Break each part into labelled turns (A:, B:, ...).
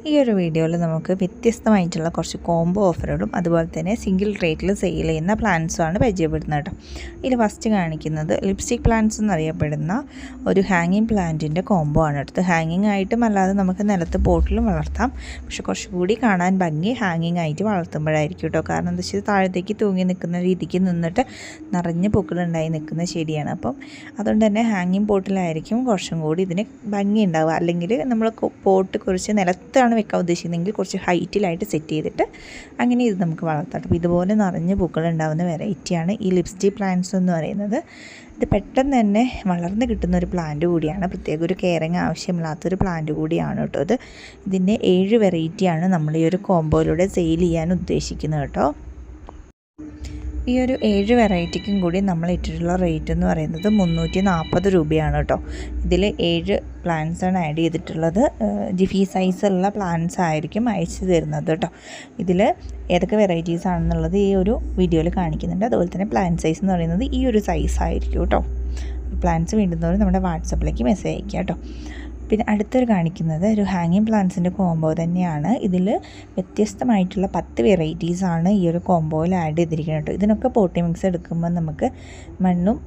A: ഈ ഒരു വീഡിയോയിൽ നമുക്ക് വ്യത്യസ്തമായിട്ടുള്ള കുറച്ച് കോംബോ ഓഫറുകളും അതുപോലെ തന്നെ സിംഗിൾ റേറ്റിൽ സെയിൽ ചെയ്യുന്ന പ്ലാന്റ്സുമാണ് പരിചയപ്പെടുന്നത് കേട്ടോ. ഇതിൽ ഫസ്റ്റ് കാണിക്കുന്നത് ലിപ്സ്റ്റിക് പ്ലാന്റ്സ് എന്നറിയപ്പെടുന്ന ഒരു ഹാങ്ങിങ് പ്ലാന്റിൻ്റെ കോംബോ ആണ് എടുത്തത്. ഹാങ്ങിങ് ആയിട്ടും അല്ലാതെ നമുക്ക് നിലത്ത് പോട്ടിലും വളർത്താം. പക്ഷെ കുറച്ചുകൂടി കാണാൻ ഭംഗി ഹാങ്ങിങ് ആയിട്ട് വളർത്തുമ്പോഴായിരിക്കും കേട്ടോ. കാരണം എന്താ വെച്ചാൽ താഴത്തേക്ക് തൂങ്ങി നിൽക്കുന്ന രീതിക്ക് നിന്നിട്ട് നിറഞ്ഞ് പൂക്കളുണ്ടായി നിൽക്കുന്ന ചെടിയാണ്. അപ്പം അതുകൊണ്ട് തന്നെ ഹാങ്ങിങ് പോട്ടിലായിരിക്കും കുറച്ചും കൂടി ഇതിന് ഭംഗി ഉണ്ടാവുക. അല്ലെങ്കിൽ നമ്മൾ പോട്ട് കുറച്ച് നിലത്താണ് വെക്കാൻ ഉദ്ദേശിക്കുന്നതെങ്കിൽ കുറച്ച് ഹൈറ്റിലായിട്ട് സെറ്റ് ചെയ്തിട്ട് അങ്ങനെ ഇത് നമുക്ക് വളർത്താം. അപ്പോൾ ഇതുപോലെ നിറഞ്ഞ് പൂക്കൾ ഉണ്ടാകുന്ന വെറൈറ്റിയാണ് ഈ ലിപ്സ്റ്റിക് പ്ലാന്റ്സ് എന്ന് പറയുന്നത്. ഇത് പെട്ടെന്ന് തന്നെ വളർന്ന് കിട്ടുന്ന ഒരു പ്ലാന്റ് കൂടിയാണ്. പ്രത്യേക ഒരു കെയറിങ് ആവശ്യമില്ലാത്തൊരു പ്ലാന്റ് കൂടിയാണ് കേട്ടോ. ഇതിൻ്റെ 7 വെറൈറ്റിയാണ് നമ്മൾ ഈ ഒരു കോംബോയിലൂടെ സെയിൽ ചെയ്യാൻ ഉദ്ദേശിക്കുന്നത് കേട്ടോ. ഈ ഒരു 7 വെറൈറ്റിക്കും കൂടി നമ്മൾ ഇട്ടിട്ടുള്ള റേറ്റ് എന്ന് പറയുന്നത് 340 രൂപയാണ് കേട്ടോ. ഇതിൽ 7 പ്ലാന്റ്സാണ് ആഡ് ചെയ്തിട്ടുള്ളത്. ജിഫി സൈസുള്ള പ്ലാന്റ്സ് ആയിരിക്കും അയച്ചു തരുന്നത് കേട്ടോ. ഇതിൽ ഏതൊക്കെ വെറൈറ്റീസ് ആണെന്നുള്ളത് ഈ ഒരു വീഡിയോയിൽ കാണിക്കുന്നുണ്ട്. അതുപോലെ തന്നെ പ്ലാന്റ് സൈസ് എന്ന് പറയുന്നത് ഈ ഒരു സൈസ് ആയിരിക്കും കേട്ടോ. പ്ലാന്റ്സ് വേണ്ടുന്നവർ നമ്മുടെ വാട്സപ്പിലേക്ക് മെസ്സേജ് അയക്കുക കേട്ടോ. പിന്നെ അടുത്തൊരു കാണിക്കുന്നത് ഒരു ഹാങ്ങിങ് പ്ലാന്റ്സിൻ്റെ കോംബോ തന്നെയാണ്. ഇതിൽ വ്യത്യസ്തമായിട്ടുള്ള 10 വെറൈറ്റീസാണ് ഈ ഒരു കോംബോയിൽ ആഡ് ചെയ്തിരിക്കുന്നത് കേട്ടോ. ഇതിനൊക്കെ പോട്ടി മിക്സ് എടുക്കുമ്പോൾ നമുക്ക് മണ്ണും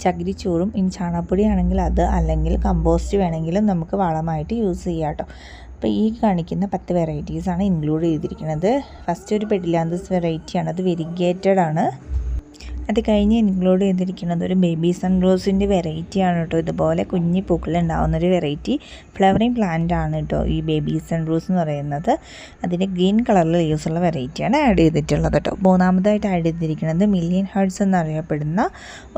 A: ചകിരിച്ചോറും ഇനി ചാണകപ്പൊടി ആണെങ്കിൽ അത്, അല്ലെങ്കിൽ കമ്പോസ്റ്റ് വേണമെങ്കിലും നമുക്ക് വളമായിട്ട് യൂസ് ചെയ്യാം കേട്ടോ. അപ്പോൾ ഈ കാണിക്കുന്ന 10 വെറൈറ്റീസാണ് ഇൻക്ലൂഡ് ചെയ്തിരിക്കുന്നത്. ഫസ്റ്റ് ഒരു പെഡിലാന്തസ് വെറൈറ്റിയാണ്. അത് വെരിഗേറ്റഡ് ആണ്. അത് കഴിഞ്ഞ് ഇൻക്ലൂഡ് ചെയ്തിരിക്കുന്നത് ഒരു ബേബി സൺറോസിൻ്റെ വെറൈറ്റിയാണ് കേട്ടോ. ഇതുപോലെ കുഞ്ഞി പൂക്കളുണ്ടാവുന്നൊരു വെറൈറ്റി ഫ്ലവറിങ് പ്ലാന്റ് ആണ് കേട്ടോ ഈ ബേബി സൺറോസ് എന്ന് പറയുന്നത്. അതിൻ്റെ ഗ്രീൻ കളറിൽ ലീവ്സുള്ള വെറൈറ്റിയാണ് ആഡ് ചെയ്തിട്ടുള്ളത് കേട്ടോ. മൂന്നാമതായിട്ട് ആഡ് ചെയ്തിരിക്കുന്നത് മില്യൺ ഹേർട്സ് എന്നറിയപ്പെടുന്ന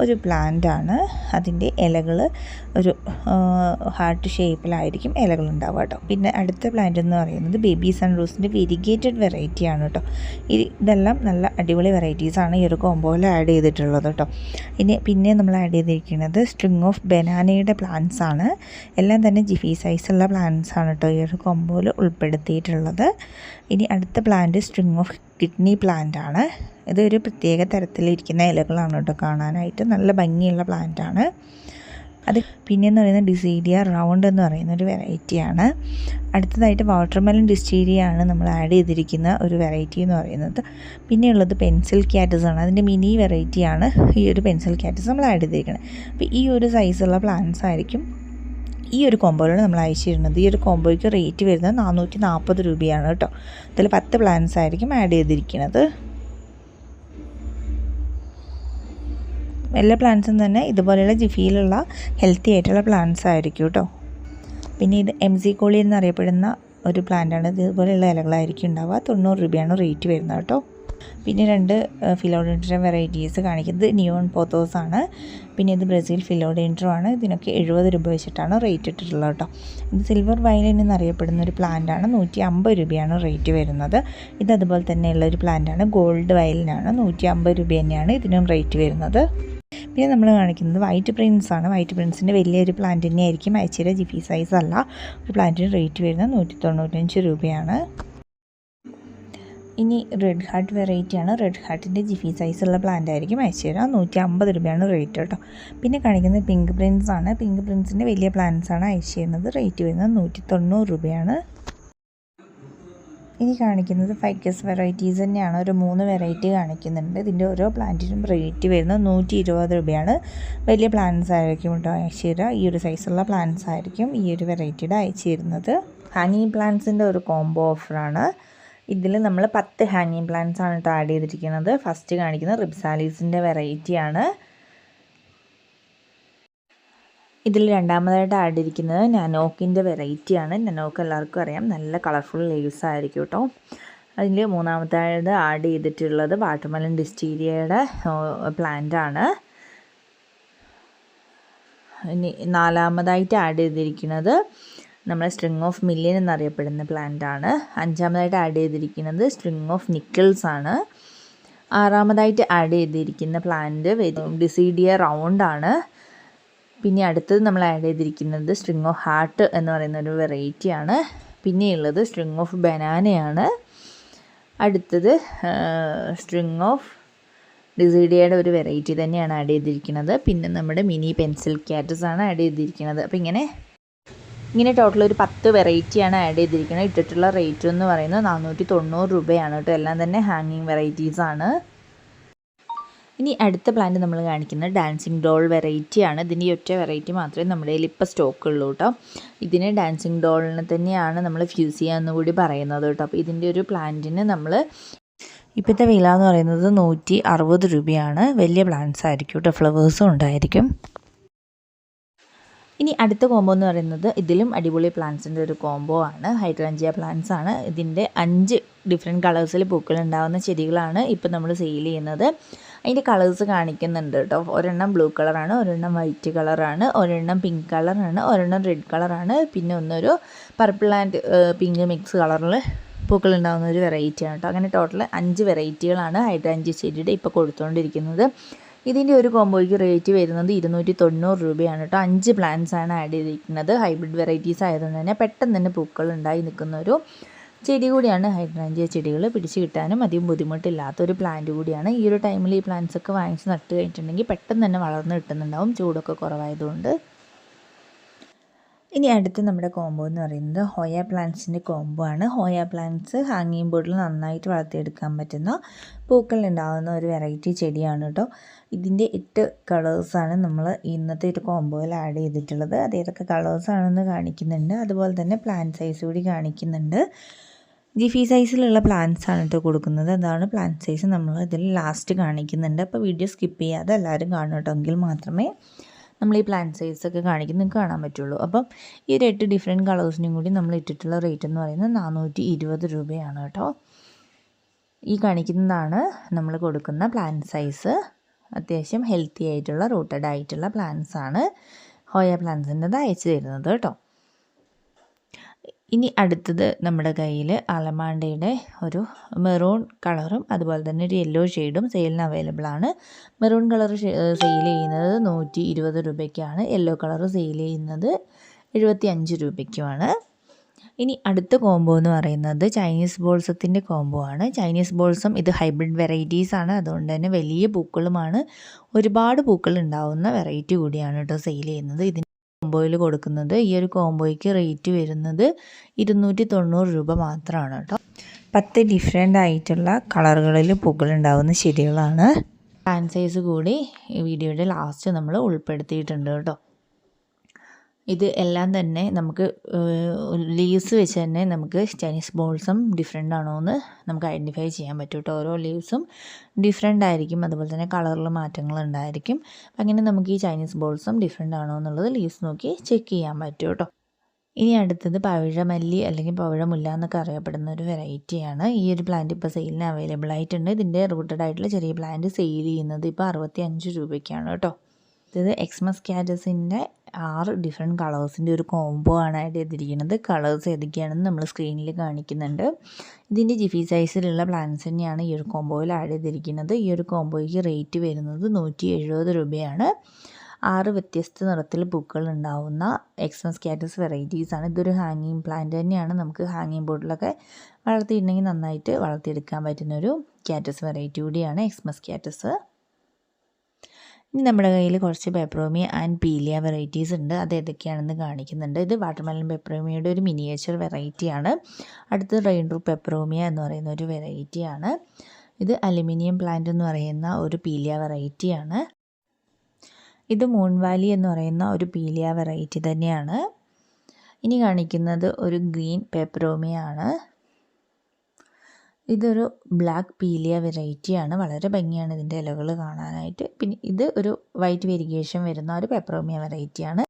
A: ഒരു പ്ലാന്റ് ആണ്. അതിൻ്റെ ഇലകൾ ഒരു ഹാർട്ട് ഷേപ്പിലായിരിക്കും ഇലകൾ ഉണ്ടാവുക കേട്ടോ. പിന്നെ അടുത്ത പ്ലാന്റ് എന്ന് പറയുന്നത് ബേബി സൺറോസിൻ്റെ വെരിഗേറ്റഡ് വെറൈറ്റിയാണ് കേട്ടോ. ഇതെല്ലാം നല്ല അടിപൊളി വെറൈറ്റീസാണ് ഈ ഒരു കോംബോയിൽ ആഡ് ചെയ്തിട്ടുള്ളത് കേട്ടോ. പിന്നെ നമ്മൾ ആഡ് ചെയ്തിരിക്കുന്നത് സ്ട്രിങ് ഓഫ് ബനാനയുടെ പ്ലാന്റ്സ് ആണ്. എല്ലാം തന്നെ ജിഫി സൈസുള്ള പ്ലാന്റ്സ് ആണ് കേട്ടോ ഈ ഒരു കോംബോയിൽ ഉൾപ്പെടുത്തിയിട്ടുള്ളത്. ഇനി അടുത്ത plant string of kidney plant ആണ്. ഇതൊരു പ്രത്യേക തരത്തിലിരിക്കുന്ന ഇലകളാണ് കേട്ടോ. കാണാനായിട്ട് നല്ല ഭംഗിയുള്ള പ്ലാന്റ് ആണ്. അത് പിന്നെയെന്ന് പറയുന്നത് ഡിസീഡിയ റൗണ്ട് എന്ന് പറയുന്ന ഒരു വെറൈറ്റിയാണ്. അടുത്തതായിട്ട് വാട്ടർമെലൺ ഡിസ്റ്റീരിയാണ് നമ്മൾ ആഡ് ചെയ്തിരിക്കുന്ന ഒരു വെറൈറ്റി എന്ന് പറയുന്നത്. പിന്നെയുള്ളത് പെൻസിൽ ക്യാറ്റസ് ആണ്. അതിൻ്റെ മിനി വെറൈറ്റിയാണ് ഈ ഒരു പെൻസിൽ ക്യാറ്റസ് നമ്മൾ ആഡ് ചെയ്തിരിക്കുന്നത്. അപ്പോൾ ഈ ഒരു സൈസുള്ള പ്ലാന്റ്സ് ആയിരിക്കും ഈ ഒരു കോംബോയിലാണ് നമ്മൾ അയച്ചിരുന്നത്. ഈ ഒരു കോംബോയ്ക്ക് റേറ്റ് വരുന്നത് 440 രൂപയാണ് കേട്ടോ. അതിൽ 10 പ്ലാന്റ്സ് ആയിരിക്കും ആഡ് ചെയ്തിരിക്കുന്നത്. എല്ലാ പ്ലാന്റ്സും തന്നെ ഇതുപോലെയുള്ള ജിഫിയിലുള്ള ഹെൽത്തി ആയിട്ടുള്ള പ്ലാന്റ്സ് ആയിരിക്കും കേട്ടോ. പിന്നെ ഇത് MZ കോളി എന്നറിയപ്പെടുന്ന ഒരു പ്ലാന്റാണ്. ഇതുപോലെയുള്ള ഇലകളായിരിക്കും ഉണ്ടാവുക. 90 രൂപയാണ് റേറ്റ് വരുന്നത് കേട്ടോ. പിന്നെ 2 ഫിലോഡെൻഡ്രം വെറൈറ്റീസ് കാണിക്കുന്നത് നിയോൺ പോത്തോസ് ആണ്. പിന്നെ ഇത് ബ്രസീൽ ഫിലോഡെൻഡ്രം ആണ്. ഇതിനൊക്കെ 70 രൂപ വെച്ചിട്ടാണ് റേറ്റ് ഇട്ടിട്ടുള്ളത് കേട്ടോ. ഇത് സിൽവർ വയലിൻ എന്നറിയപ്പെടുന്ന ഒരു പ്ലാന്റാണ്. 150 രൂപയാണ് റേറ്റ് വരുന്നത്. ഇത് അതുപോലെ തന്നെയുള്ള ഒരു പ്ലാന്റാണ്. ഗോൾഡ് വയലിനാണ്. 150 രൂപ തന്നെയാണ് ഇതിനും റേറ്റ് വരുന്നത്. പിന്നെ നമ്മൾ കാണിക്കുന്നത് വൈറ്റ് പ്രിൻസ് ആണ്. വൈറ്റ് പ്രിൻസിൻ്റെ വലിയൊരു പ്ലാന്റ് തന്നെയായിരിക്കും അയച്ചിര. ജിഫി സൈസ് അല്ല. ഒരു പ്ലാന്റിന് റേറ്റ് വരുന്നത് 195 രൂപയാണ്. ഇനി റെഡ് ഹാർട്ട് വെറൈറ്റിയാണ്. റെഡ് ഹാർട്ടിൻ്റെ ജിഫി സൈസുള്ള പ്ലാന്റ് ആയിരിക്കും അയച്ചു തരാം. 150 രൂപയാണ് റേറ്റ് കേട്ടോ. പിന്നെ കാണിക്കുന്നത് പിങ്ക് പ്രിൻസ് ആണ്. പിങ്ക് പ്രിൻസിൻ്റെ വലിയ പ്ലാന്റ്സ് ആണ് അയച്ചു തരുന്നത്. റേറ്റ് വരുന്നത് 190 രൂപയാണ്. ഇനി കാണിക്കുന്നത് ഫൈക്കസ് വെറൈറ്റീസ് തന്നെയാണ്. ഒരു 3 വെറൈറ്റി കാണിക്കുന്നുണ്ട്. ഇതിൻ്റെ ഓരോ പ്ലാന്റിനും റേറ്റ് വരുന്നത് 120 രൂപയാണ്. വലിയ പ്ലാന്റ്സ് ആയിരിക്കും കേട്ടോ അയച്ചു തരിക. ഈ ഒരു സൈസുള്ള പ്ലാന്റ്സ് ആയിരിക്കും ഈ ഒരു വെറൈറ്റിയുടെ അയച്ചു തരുന്നത്. ഹാങ്ങിങ് പ്ലാന്റ്സിൻ്റെ ഒരു കോംബോ ഓഫറാണ്. ഇതിൽ നമ്മൾ 10 ഹാങ്ങിങ് പ്ലാന്റ്സ് ആണ് കേട്ടോ ആഡ് ചെയ്തിരിക്കുന്നത്. ഫസ്റ്റ് കാണിക്കുന്നത് റിബ്സാലീസിൻ്റെ വെറൈറ്റിയാണ്. ഇതിൽ രണ്ടാമതായിട്ട് ആഡ് ചെയ്തിരിക്കുന്നത് നനോക്കിൻ്റെ വെറൈറ്റിയാണ്. നനോക്ക് എല്ലാവർക്കും അറിയാം, നല്ല കളർഫുൾ ലീവ്സ് ആയിരിക്കും കേട്ടോ. അതിൽ മൂന്നാമതായിട്ട് ആഡ് ചെയ്തിട്ടുള്ളത് വാട്ടർമെലൺ ഡിസ്റ്റീരിയയുടെ പ്ലാന്റ് ആണ്. ഇനി നാലാമതായിട്ട് ആഡ് ചെയ്തിരിക്കുന്നത് നമ്മൾ സ്ട്രിങ് ഓഫ് മില്യൺ എന്നറിയപ്പെടുന്ന പ്ലാന്റ് ആണ്. അഞ്ചാമതായിട്ട് ആഡ് ചെയ്തിരിക്കുന്നത് സ്ട്രിങ് ഓഫ് നിക്കിൾസ് ആണ്. ആറാമതായിട്ട് ആഡ് ചെയ്തിരിക്കുന്ന പ്ലാന്റ് ഡിസീഡിയ റൗണ്ട് ആണ്. പിന്നെ അടുത്തത് നമ്മൾ ആഡ് ചെയ്തിരിക്കുന്നത് സ്ട്രിങ് ഓഫ് ഹാർട്ട് എന്ന് പറയുന്ന ഒരു വെറൈറ്റിയാണ്. പിന്നെയുള്ളത് സ്ട്രിങ് ഓഫ് ബനാനയാണ്. അടുത്തത് സ്ട്രിങ് ഓഫ് ഡിസീഡിയയുടെ ഒരു വെറൈറ്റി തന്നെയാണ് ആഡ് ചെയ്തിരിക്കുന്നത്. പിന്നെ നമ്മുടെ മിനി പെൻസിൽ ക്യാറ്റസ് ആണ് ആഡ് ചെയ്തിരിക്കുന്നത്. അപ്പോൾ ഇങ്ങനെ ഇങ്ങനെ ടോട്ടൽ ഒരു 10 വെറൈറ്റിയാണ് ആഡ് ചെയ്തിരിക്കുന്നത്. ഇട്ടിട്ടുള്ള റേറ്റ് എന്ന് പറയുന്നത് 490 രൂപയാണ് കേട്ടോ. എല്ലാം തന്നെ ഹാങ്ങിങ് വെറൈറ്റീസാണ്. ഇനി അടുത്ത പ്ലാന്റ് നമ്മൾ കാണിക്കുന്നത് ഡാൻസിങ് ഡോൾ വെറൈറ്റിയാണ്. ഇതിൻ്റെ ഒറ്റ വെറൈറ്റി മാത്രമേ നമ്മുടെ കയ്യിൽ ഇപ്പോൾ സ്റ്റോക്കുള്ളൂ കേട്ടോ. ഇതിന് ഡാൻസിങ് ഡോളിനെ തന്നെയാണ് നമ്മൾ ഫ്യൂസിയ എന്ന് കൂടി പറയുന്നത് കേട്ടോ. അപ്പോൾ ഇതിൻ്റെ ഒരു പ്ലാന്റിന് നമ്മൾ ഇപ്പോഴത്തെ വില എന്ന് പറയുന്നത് 160 രൂപയാണ്. വലിയ പ്ലാന്റ്സ് ആയിരിക്കും കേട്ടോ, ഫ്ലവേഴ്സും ഉണ്ടായിരിക്കും. ഇനി അടുത്ത കോംബോ എന്ന് പറയുന്നത് ഇതിലും അടിപൊളി പ്ലാന്റ്സിൻ്റെ ഒരു കോംബോ ആണ്. ഹൈഡ്രാഞ്ചിയ പ്ലാന്റ്സ് ആണ്. ഇതിൻ്റെ 5 ഡിഫറെൻറ്റ് കളേഴ്സിൽ പൂക്കൾ ഉണ്ടാകുന്ന ചെടികളാണ് ഇപ്പോൾ നമ്മൾ സെയിൽ ചെയ്യുന്നത്. അതിൻ്റെ കളേഴ്സ് കാണിക്കുന്നുണ്ട് കേട്ടോ. ഒരെണ്ണം ബ്ലൂ കളറാണ്, ഒരെണ്ണം വൈറ്റ് കളറാണ്, ഒരെണ്ണം പിങ്ക് കളറാണ്, ഒരെണ്ണം റെഡ് കളറാണ്, പിന്നെ ഒന്നൊരു പർപ്പിൾ ആൻഡ് പിങ്ക് മിക്സ് കളറിൽ പൂക്കൾ ഉണ്ടാകുന്ന ഒരു വെറൈറ്റിയാണ് കേട്ടോ. അങ്ങനെ ടോട്ടൽ 5 വെറൈറ്റികളാണ് ഹൈഡ്രാഞ്ചിയ ചെടിയുടെ ഇപ്പോൾ കൊടുത്തുകൊണ്ടിരിക്കുന്നത്. ഇതിൻ്റെ ഒരു കോംബോയ്ക്ക് റേറ്റ് വരുന്നത് 290 രൂപയാണ് കേട്ടോ. 5 പ്ലാന്റ്സ് ആണ് ആഡ് ചെയ്തിരിക്കുന്നത്. ഹൈബ്രിഡ് വെറൈറ്റീസ് ആയതുകൊണ്ട് തന്നെ പെട്ടെന്ന് തന്നെ പൂക്കൾ ഉണ്ടായി നിൽക്കുന്ന ഒരു ചെടി കൂടിയാണ് ഹൈഡ്രാഞ്ചിയ ചെടികൾ. പിടിച്ച് കിട്ടാനും അധികം ബുദ്ധിമുട്ടില്ലാത്തൊരു പ്ലാന്റ് കൂടിയാണ്. ഈ ഒരു ടൈമിൽ ഈ പ്ലാന്റ്സ് ഒക്കെ വാങ്ങിച്ച് നട്ട് കഴിഞ്ഞിട്ടുണ്ടെങ്കിൽ പെട്ടെന്ന് തന്നെ വളർന്ന് കിട്ടുന്നുണ്ടാവും, ചൂടൊക്കെ കുറവായതുകൊണ്ട്. ഇനി അടുത്ത് നമ്മുടെ കോംബോ എന്ന് പറയുന്നത് ഹോയ പ്ലാന്റ്സിൻ്റെ കോംബോ ആണ്. ഹോയ പ്ലാന്റ്സ് ഹാങ്ങിങ് ബോർഡിൽ നന്നായിട്ട് വളർത്തിയെടുക്കാൻ പറ്റുന്ന പൂക്കൾ ഉണ്ടാകുന്ന ഒരു വെറൈറ്റി ചെടിയാണ് കേട്ടോ. ഇതിൻ്റെ 8 കളേഴ്സാണ് നമ്മൾ ഇന്നത്തെ ഒരു കോംബോയിൽ ആഡ് ചെയ്തിട്ടുള്ളത്. അത് ഏതൊക്കെ കളേഴ്സാണെന്ന് കാണിക്കുന്നുണ്ട്. അതുപോലെ തന്നെ പ്ലാന്റ് സൈസ് കൂടി കാണിക്കുന്നുണ്ട്. ജിഫി സൈസിലുള്ള പ്ലാന്റ്സ് ആണ് കേട്ടോ കൊടുക്കുന്നത്. അതാണ് പ്ലാന്റ് സൈസ് നമ്മൾ ഇതിൽ ലാസ്റ്റ് കാണിക്കുന്നുണ്ട്. അപ്പോൾ വീഡിയോ സ്കിപ്പ് ചെയ്യാതെ എല്ലാവരും കാണും കേട്ടോ. എങ്കിൽ മാത്രമേ നമ്മൾ ഈ പ്ലാന്റ് സൈസൊക്കെ കാണിക്കുന്നത് നിങ്ങൾക്ക് കാണാൻ പറ്റുള്ളൂ. അപ്പം ഈ ഒരു 8 ഡിഫറെൻറ്റ് കളേഴ്സിനും കൂടി നമ്മൾ ഇട്ടിട്ടുള്ള റേറ്റ് എന്ന് പറയുന്നത് 420 രൂപയാണ് കേട്ടോ. ഈ കാണിക്കുന്നതാണ് നമ്മൾ കൊടുക്കുന്ന പ്ലാന്റ് സൈസ്. അത്യാവശ്യം ഹെൽത്തി ആയിട്ടുള്ള റൂട്ടഡ് ആയിട്ടുള്ള പ്ലാന്റ്സ് ആണ് ഹോയ പ്ലാന്റ്സിൻ്റെത് അയച്ചു തരുന്നത് കേട്ടോ. ഇനി അടുത്തത് നമ്മുടെ കയ്യിൽ അലമാണ്ടയുടെ ഒരു മെറൂൺ കളറും അതുപോലെ തന്നെ ഒരു യെല്ലോ ഷെയ്ഡും സെയിലിന് അവൈലബിൾ ആണ്. മെറൂൺ കളർ സെയിൽ ചെയ്യുന്നത് 120 രൂപയ്ക്കാണ്. യെല്ലോ കളർ സെയിൽ ചെയ്യുന്നത് 75 രൂപയ്ക്കുമാണ്. ഇനി അടുത്ത കോംബോ എന്ന് പറയുന്നത് ചൈനീസ് ബോൾസത്തിൻ്റെ കോംബോ ആണ്. ചൈനീസ് ബോൾസം ഇത് ഹൈബ്രിഡ് വെറൈറ്റീസ് ആണ്. അതുകൊണ്ട് തന്നെ വലിയ പൂക്കളുമാണ്, ഒരുപാട് പൂക്കൾ ഉണ്ടാവുന്ന വെറൈറ്റി കൂടിയാണ് കേട്ടോ സെയിൽ ചെയ്യുന്നത്. ഇതിന് കോംബോയിൽ കൊടുക്കുന്നത് ഈ ഒരു കോംബോയ്ക്ക് റേറ്റ് വരുന്നത് 290 രൂപ മാത്രമാണ് കേട്ടോ. 10 ഡിഫറെൻ്റ് ആയിട്ടുള്ള കളറുകളിൽ പൂക്കൾ ഉണ്ടാകുന്ന ചെടികളാണ്. പ്ലാന്റ് സൈസ് കൂടി ഈ വീഡിയോയുടെ ലാസ്റ്റ് നമ്മൾ ഉൾപ്പെടുത്തിയിട്ടുണ്ട് കേട്ടോ. ഇത് എല്ലാം തന്നെ നമുക്ക് ലീവ്സ് വെച്ച് തന്നെ നമുക്ക് ചൈനീസ് ബോൾസം ഡിഫറെൻ്റ് ആണോ എന്ന് നമുക്ക് ഐഡൻറ്റിഫൈ ചെയ്യാൻ പറ്റും കേട്ടോ. ഓരോ ലീവ്സും ഡിഫറെൻ്റ് ആയിരിക്കും, അതുപോലെ തന്നെ കളറിൽ മാറ്റങ്ങൾ ഉണ്ടായിരിക്കും. അങ്ങനെ നമുക്ക് ഈ ചൈനീസ് ബോൾസം ഡിഫറെൻ്റ് ആണോ എന്നുള്ളത് ലീവ്സ് നോക്കി ചെക്ക് ചെയ്യാൻ പറ്റും കേട്ടോ. ഇനി അടുത്തത് പവിഴമല്ലി അല്ലെങ്കിൽ പവിഴമുല്ല എന്നൊക്കെ അറിയപ്പെടുന്ന ഒരു വെറൈറ്റിയാണ്. ഈ ഒരു പ്ലാന്റ് ഇപ്പോൾ സെയിലിന് അവൈലബിൾ ആയിട്ടുണ്ട്. ഇതിൻ്റെ റൂട്ടഡ് ആയിട്ടുള്ള ചെറിയ പ്ലാന്റ് സെയിൽ ചെയ്യുന്നത് ഇപ്പോൾ 65 രൂപയ്ക്കാണ് കേട്ടോ. ഇത് എക്സ്മസ് കാറ്റസിൻ്റെ 6 ഡിഫറെൻറ്റ് കളേഴ്സിൻ്റെ ഒരു കോംബോ ആണ് ആഡ് ചെയ്തിരിക്കുന്നത്. കളേഴ്സ് ഏതൊക്കെയാണെന്ന് നമ്മൾ സ്ക്രീനിൽ കാണിക്കുന്നുണ്ട്. ഇതിൻ്റെ ജിഫി സൈസിലുള്ള പ്ലാന്റ്സ് തന്നെയാണ് ഈ ഒരു കോംബോയിൽ ആഡ് ചെയ്തിരിക്കുന്നത്. ഈ ഒരു കോംബോയ്ക്ക് റേറ്റ് വരുന്നത് 170 രൂപയാണ്. 6 വ്യത്യസ്ത നിറത്തിൽ പൂക്കൾ ഉണ്ടാവുന്ന എക്സ്മസ് കാറ്റസ് വെറൈറ്റീസാണ്. ഇതൊരു ഹാങ്ങിങ് പ്ലാന്റ് തന്നെയാണ്. നമുക്ക് ഹാങ്ങിങ് ബോർഡിലൊക്കെ വളർത്തിയിട്ടുണ്ടെങ്കിൽ നന്നായിട്ട് വളർത്തിയെടുക്കാൻ പറ്റുന്നൊരു കാറ്റസ് വെറൈറ്റി കൂടിയാണ് എക്സ്മസ് കാറ്റസ്. ഇനി നമ്മുടെ കയ്യിൽ കുറച്ച് പെപ്പറോമിയ ആൻഡ് പീലിയ വെറൈറ്റീസ് ഉണ്ട്. അത് ഏതൊക്കെയാണെന്ന് കാണിക്കുന്നുണ്ട്. ഇത് വാട്ടർമെലൺ പെപ്പറോമിയയുടെ ഒരു മിനിയേച്ചർ വെറൈറ്റിയാണ്. അടുത്ത് റെയിൻട്രൂ പെപ്പറോമിയ എന്ന് പറയുന്ന ഒരു വെറൈറ്റിയാണ്. ഇത് അലുമിനിയം പ്ലാന്റ് എന്ന് പറയുന്ന ഒരു പീലിയ വെറൈറ്റിയാണ്. ഇത് മൂൺ വാലി എന്ന് പറയുന്ന ഒരു പീലിയ വെറൈറ്റി തന്നെയാണ്. ഇനി കാണിക്കുന്നത് ഒരു ഗ്രീൻ പെപ്പറോമിയ ആണ്. ഇതൊരു ബ്ലാക്ക് പീലിയ വെറൈറ്റിയാണ്. വളരെ ഭംഗിയാണ് ഇതിൻ്റെ ഇലകൾ കാണാനായിട്ട്. പിന്നെ ഇത് ഒരു വൈറ്റ് വെരിഗേഷൻ വരുന്ന ഒരു പെപ്പറോമിയ വെറൈറ്റിയാണ്.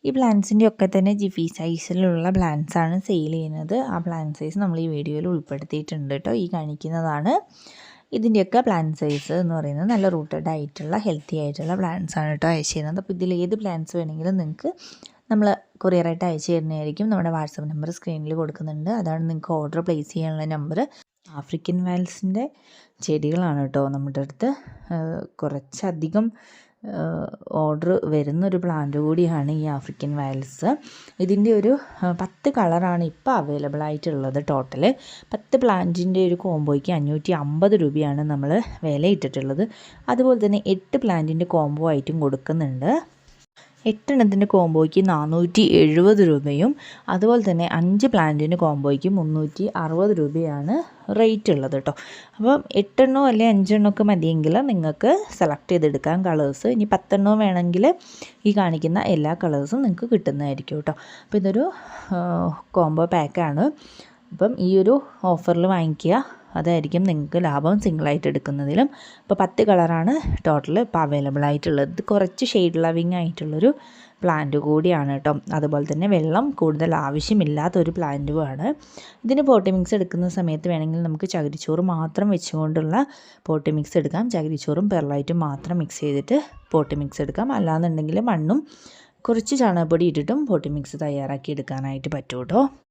A: ഈ പ്ലാന്റ്സിൻ്റെ ഒക്കെ തന്നെ ജിഫി സൈസിലുള്ള പ്ലാന്റ്സ് ആണ് സെയിൽ ചെയ്യുന്നത്. ആ പ്ലാന്റ് സൈസ് നമ്മൾ ഈ വീഡിയോയിൽ ഉൾപ്പെടുത്തിയിട്ടുണ്ട് കേട്ടോ. ഈ കാണിക്കുന്നതാണ് ഇതിൻ്റെയൊക്കെ പ്ലാന്റ് സൈസ് എന്ന് പറയുന്നത്. നല്ല റൂട്ടഡ് ആയിട്ടുള്ള ഹെൽത്തി ആയിട്ടുള്ള പ്ലാന്റ്സ് ആണ് കേട്ടോ അയച്ചു തരുന്നത്. അപ്പോൾ ഇതിൽ ഏത് പ്ലാന്റ്സ് വേണമെങ്കിലും നിങ്ങൾക്ക് നമ്മൾ കൊറിയറായിട്ട് അയച്ചു തരുന്നതായിരിക്കും. നമ്മുടെ വാട്സപ്പ് നമ്പർ സ്ക്രീനിൽ കൊടുക്കുന്നുണ്ട്. അതാണ് നിങ്ങൾക്ക് ഓർഡർ പ്ലേസ് ചെയ്യാനുള്ള നമ്പർ. ആഫ്രിക്കൻ വയൽസിൻ്റെ ചെടികളാണ് കേട്ടോ നമ്മുടെ അടുത്ത്. കുറച്ചധികം ഓർഡർ വരുന്നൊരു പ്ലാന്റ് കൂടിയാണ് ഈ ആഫ്രിക്കൻ വയൽസ്. ഇതിൻ്റെ ഒരു 10 കളറാണ് ഇപ്പോൾ അവൈലബിൾ ആയിട്ടുള്ളത്. ടോട്ടൽ 10 പ്ലാന്റിൻ്റെ ഒരു കോംബോയ്ക്ക് 550 രൂപയാണ് നമ്മൾ വില ഇട്ടിട്ടുള്ളത്. അതുപോലെ തന്നെ 8 പ്ലാന്റിൻ്റെ കോംബോ ആയിട്ടും കൊടുക്കുന്നുണ്ട്. 8 കോംബോയ്ക്ക് 470 രൂപയും അതുപോലെ തന്നെ 5 പ്ലാന്റിന് കോംബോയ്ക്ക് 360 രൂപയാണ് റേറ്റ് ഉള്ളത് കേട്ടോ. അപ്പം 8 അല്ലെങ്കിൽ 5 മതിയെങ്കിൽ നിങ്ങൾക്ക് സെലക്ട് ചെയ്തെടുക്കാം കളേഴ്സ്. ഇനി 10 വേണമെങ്കിൽ ഈ കാണിക്കുന്ന എല്ലാ കളേഴ്സും നിങ്ങൾക്ക് കിട്ടുന്നതായിരിക്കും കേട്ടോ. അപ്പോൾ ഇതൊരു കോംബോ പാക്കാണ്. അപ്പം ഈ ഒരു ഓഫറിൽ വാങ്ങിക്കുക, അതായിരിക്കും നിങ്ങൾക്ക് ലാഭം സിംഗിളായിട്ട് എടുക്കുന്നതിലും. ഇപ്പോൾ 10 കളറാണ് ടോട്ടൽ ഇപ്പോൾ അവൈലബിൾ ആയിട്ടുള്ളത്. ഇത് കുറച്ച് ഷെയ്ഡ് ലവിങ് ആയിട്ടുള്ളൊരു പ്ലാന്റ് കൂടിയാണ് കേട്ടോ. അതുപോലെ തന്നെ വെള്ളം കൂടുതൽ ആവശ്യമില്ലാത്തൊരു പ്ലാന്റുമാണ്. ഇതിന് പോട്ടി മിക്സ് എടുക്കുന്ന സമയത്ത് വേണമെങ്കിൽ നമുക്ക് ചകിരിച്ചോറ് മാത്രം വെച്ചുകൊണ്ടുള്ള പോട്ടി മിക്സ് എടുക്കാം. ചകിരിച്ചോറും പെർലൈറ്റും മാത്രം മിക്സ് ചെയ്തിട്ട് പോട്ടി മിക്സ് എടുക്കാം. അല്ലാന്നുണ്ടെങ്കിൽ മണ്ണും കുറച്ച് ചാണകപ്പൊടി ഇട്ടിട്ടും പോട്ടി മിക്സ് തയ്യാറാക്കി എടുക്കാനായിട്ട് പറ്റും കേട്ടോ.